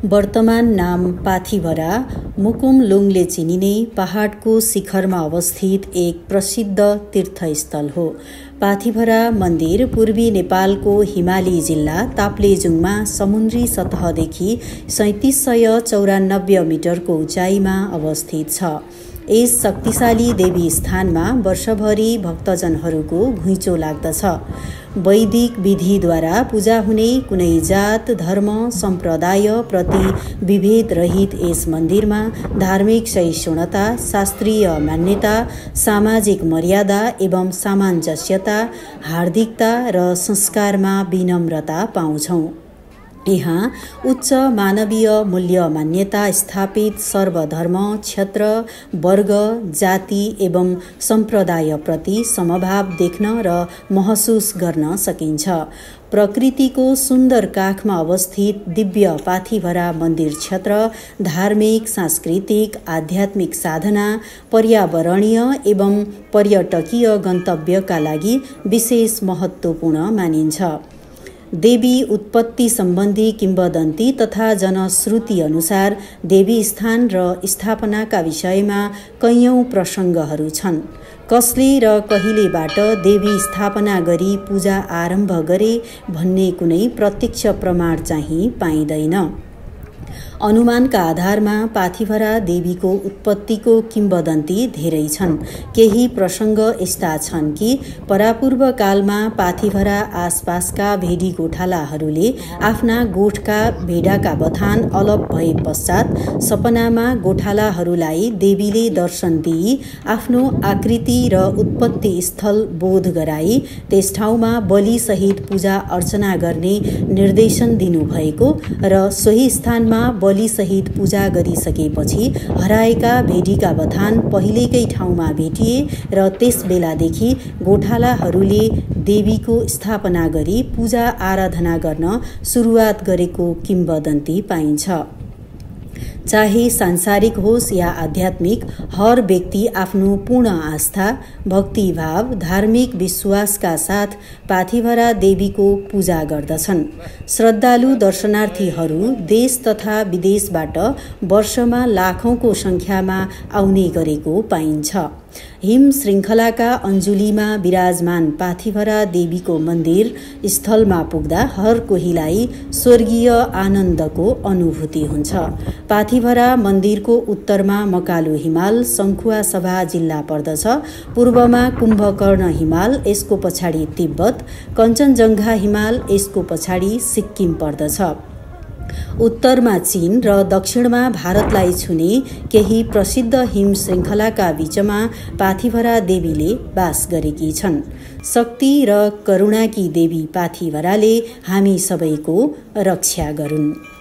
वर्तमान नाम पाथिभरा मुकुमलुङले चिनिने पहाडको शिखरमा अवस्थित एक प्रसिद्ध तीर्थस्थल हो। पाथिभरा मन्दिर पूर्वी नेपालको हिमाली जिल्ला ताप्लेजुङमा समुद्री सतहदेखि 3794 मिटरको उचाइमा अवस्थित छ। यस शक्तिशाली देवी स्थानमा वर्षभरि भक्तजनहरूको घुइँचो लाग्दछ। वैदिक विधिद्वारा पूजा हुने कुनै जात, धर्म, सम्प्रदाय प्रति विभेद रहित यस मन्दिरमा धार्मिक सहिष्णुता, शास्त्रीय मान्यता, सामाजिक मर्यादा एवं सामञ्जस्यता, हार्दिकता र संस्कारमा विनम्रता पाउँछौं। यहाँ उच्च मानवीय मूल्य मान्यता स्थापित सर्वधर्म, क्षेत्र, वर्ग, जाति एवं सम्प्रदाय प्रति समभाव देख्न र महसुस गर्न सकिन्छ। प्रकृतिको सुन्दर काखमा अवस्थित दिव्य पाथिभरा मन्दिर क्षेत्र धार्मिक, सांस्कृतिक, आध्यात्मिक साधना, पर्यावरणीय एवं पर्यटकीय गन्तव्यका लागि विशेष महत्त्वपूर्ण मानिन्छ। देवी उत्पत्ति सम्बन्धी किम्वदन्ती तथा जनश्रुति अनुसार देवी स्थान र स्थापनाका विषयमा कैयौं प्रसङ्गहरू छन्। कसले र कहिलेबाट देवी स्थापना गरी पूजा आरम्भ गरे भन्ने कुनै प्रत्यक्ष प्रमाण चाहिँ पाइँदैन। अनुमानका आधारमा पाथिभरा देवीको उत्पत्तिको किम्वदन्ती धेरै छन्। केही प्रसङ्ग यस्ता छन् कि परापूर्व कालमा पाथिभरा आसपासका भेडी गोठालाहरूले आफ्ना गोठका भेडाका बथान अलप भए पश्चात सपनामा गोठालाहरूलाई देवीले दर्शन दिई आफ्नो आकृति र उत्पत्ति स्थल बोध गराई त्यस ठाउँमा बलिसहित पूजा अर्चना गर्ने निर्देशन दिनुभएको र सोही स्थानमा बलि सहित पूजा गरिसकेपछि हराएका भेडीका बथान पहिलेकै ठाउँमा भेटिए र त्यस बेलादेखि गोठालाहरूले देवीको स्थापना गरी पूजा आराधना गर्न सुरुवात गरेको किम्वदन्ती पाइन्छ। चाहे सांसारिक होस् या आध्यात्मिक, हर व्यक्ति आफ्नो पूर्ण आस्था, भक्तिभाव, धार्मिक विश्वासका साथ पाथिभरा देवीको पूजा गर्दछन्। श्रद्धालु दर्शनार्थीहरू देश तथा विदेशबाट वर्षमा लाखौंको संख्यामा आउने गरेको पाइन्छ। हिम श्रृङ्खलाका अञ्जुलीमा विराजमान पाथिभरा देवीको मन्दिर स्थलमा पुग्दा हर कोहीलाई स्वर्गीय आनन्दको अनुभूति हुन्छ। पाथिभरा मन्दिरको उत्तरमा मकालु हिमाल, सङ्खुवासभा जिल्ला पर्दछ। पूर्वमा कुम्भकर्ण हिमाल, यसको पछाडि तिब्बत, कञ्चनजङ्घा हिमाल, यसको पछाडि सिक्किम पर्दछ। उत्तरमा चीन र दक्षिणमा भारतलाई छुने केही प्रसिद्ध हिम श्रृङ्खलाका बीचमा पाथिभरा देवीले वास गरेकी छन्। शक्ति र करुणाकी देवी पाथिभराले हामी सबैको रक्षा गरून्।